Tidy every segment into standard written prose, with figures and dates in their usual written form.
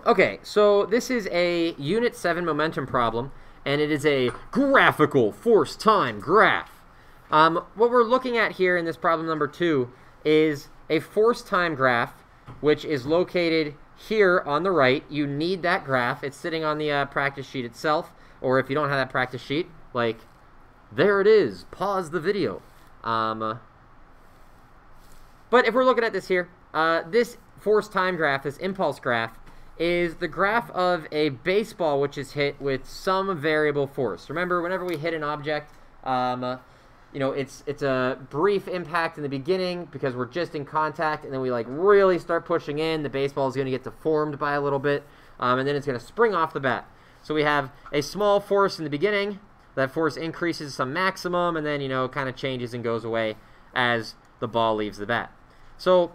Okay, so this is a Unit 7 momentum problem, and it is a graphical force time graph. What we're looking at here in this problem number 2 is a force time graph, which is located here on the right. You need that graph. It's sitting on the practice sheet itself, or if you don't have that practice sheet, like, there it is. Pause the video. But if we're looking at this here, this force time graph, this impulse graph, is the graph of a baseball which is hit with some variable force. Remember, whenever we hit an object, you know, it's a brief impact in the beginning because we're just in contact, and then we like really start pushing in. The baseball is going to get deformed by a little bit, and then it's going to spring off the bat. So we have a small force in the beginning. That force increases some maximum, and then, you know, kind of changes and goes away as the ball leaves the bat. So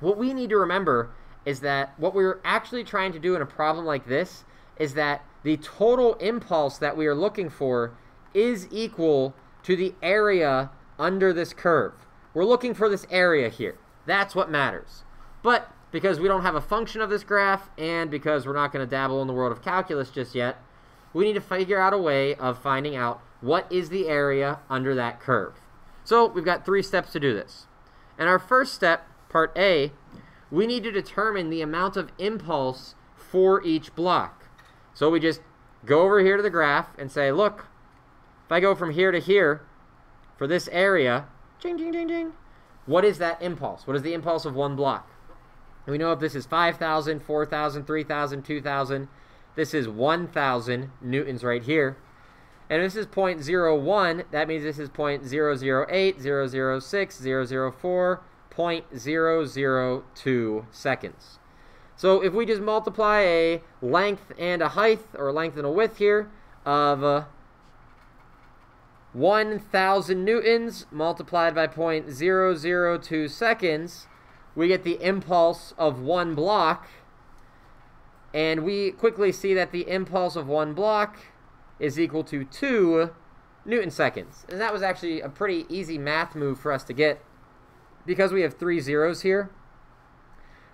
what we need to remember is that what we're actually trying to do in a problem like this is that the total impulse that we are looking for is equal to the area under this curve. We're looking for this area here. That's what matters. But because we don't have a function of this graph, and because we're not going to dabble in the world of calculus just yet, we need to figure out a way of finding out what is the area under that curve. So we've got 3 steps to do this. And our first step, part A, we need to determine the amount of impulse for each block. So we just go over here to the graph and say, look, if I go from here to here for this area, ding, ding, ding, ding, what is that impulse? What is the impulse of one block? And we know if this is 5,000, 4,000, 3,000, 2,000, this is 1,000 newtons right here. And if this is 0.01, that means this is 0.008, 006, 004, 0.002 seconds. So if we just multiply a length and a height, or a length and a width here, of 1,000 newtons multiplied by 0.002 seconds, we get the impulse of one block. And we quickly see that the impulse of one block is equal to 2 Newton seconds. And that was actually a pretty easy math move for us to get. Because we have 3 zeros here,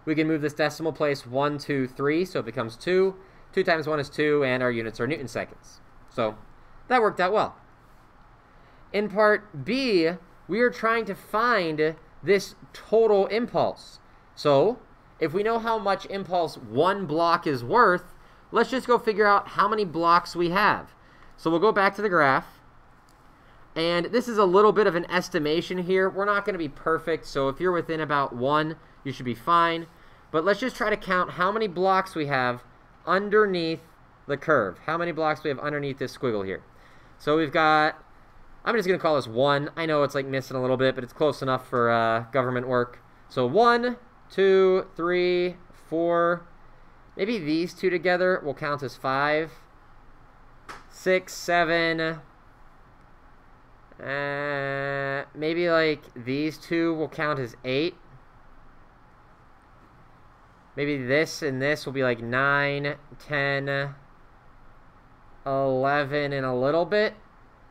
we can move this decimal place 1, 2, 3, so it becomes 2. 2 times 1 is 2, and our units are Newton seconds. So that worked out well. In part B, we are trying to find this total impulse. So if we know how much impulse one block is worth, let's just go figure out how many blocks we have. So we'll go back to the graph. And this is a little bit of an estimation here. We're not going to be perfect, so if you're within about 1, you should be fine. But let's just try to count how many blocks we have underneath the curve. How many blocks we have underneath this squiggle here. So we've got, I'm just going to call this 1. I know it's like missing a little bit, but it's close enough for government work. So 1, 2, 3, 4. Maybe these two together will count as 5. 6, 7. Maybe like these two will count as 8. Maybe this and this will be like 9, 10, 11, and a little bit.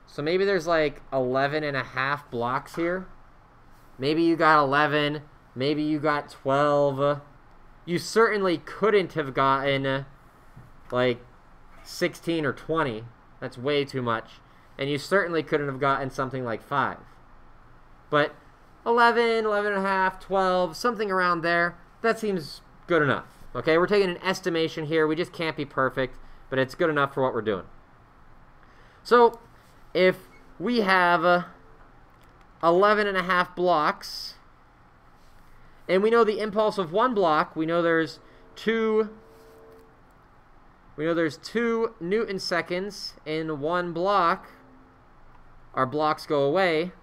So maybe there's like 11 and a half blocks here. Maybe you got 11. Maybe you got 12. You certainly couldn't have gotten like 16 or 20. That's way too much. And you certainly couldn't have gotten something like 5. But 11, 11 and a half, 12, something around there, that seems good enough. Okay, we're taking an estimation here. We just can't be perfect, but it's good enough for what we're doing. So if we have 11 and a half blocks, and we know the impulse of one block, we know there's 2 Newton seconds in one block. Our blocks go away.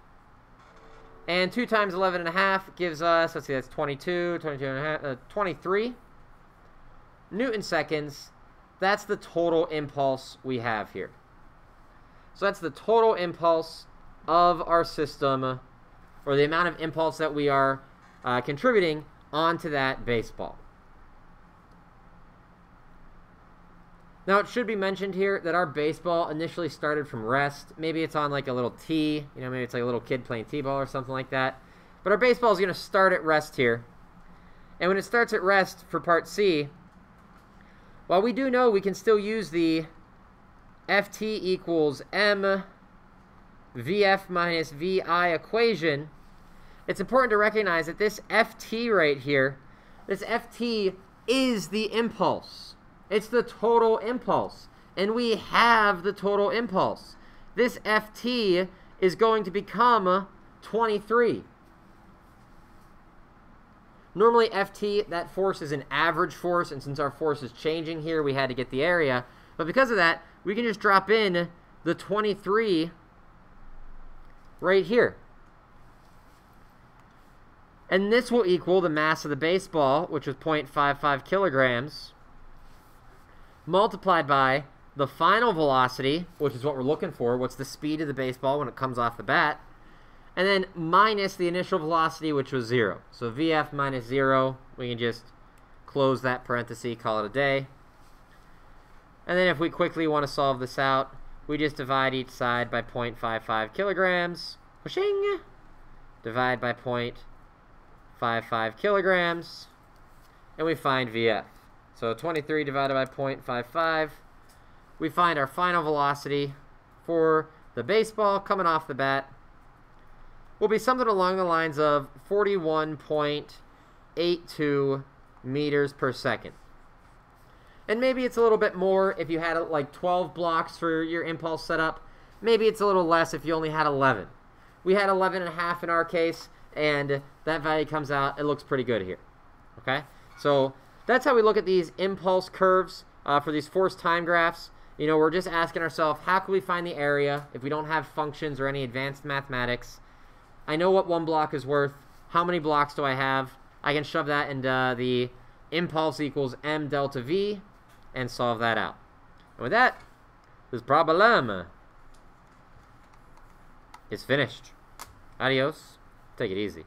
And 2 times 11 and a half gives us, let's see, that's 22, 22 and a half, 23 Newton seconds. That's the total impulse we have here. So that's the total impulse of our system, or the amount of impulse that we are contributing onto that baseball. Now, it should be mentioned here that our baseball initially started from rest. Maybe it's on like a little tee. You know, maybe it's like a little kid playing t-ball or something like that. But our baseball is going to start at rest here. And when it starts at rest for part C, while we do know we can still use the Ft equals m Vf minus Vi equation, it's important to recognize that this Ft right here, this Ft is the impulse. It's the total impulse. And we have the total impulse. This Ft is going to become 23. Normally Ft, that force is an average force, and since our force is changing here, we had to get the area. But because of that, we can just drop in the 23 right here. And this will equal the mass of the baseball, which was 0.55 kilograms, multiplied by the final velocity, which is what we're looking for. What's the speed of the baseball when it comes off the bat? And then minus the initial velocity, which was 0. So Vf minus 0, we can just close that parenthesis, call it a day. And then if we quickly want to solve this out, we just divide each side by 0.55 kilograms. Whooshing! Divide by 0.55 kilograms. And we find Vf. So 23 divided by 0.55. We find our final velocity for the baseball coming off the bat will be something along the lines of 41.82 meters per second. And maybe it's a little bit more if you had like 12 blocks for your impulse setup. Maybe it's a little less if you only had 11. We had 11.5 in our case, and that value comes out. It looks pretty good here. Okay? So that's how we look at these impulse curves for these force time graphs. You know, we're just asking ourselves, how can we find the area if we don't have functions or any advanced mathematics? I know what one block is worth. How many blocks do I have? I can shove that into the impulse equals m delta v and solve that out. And with that, this problem is finished. Adios. Take it easy.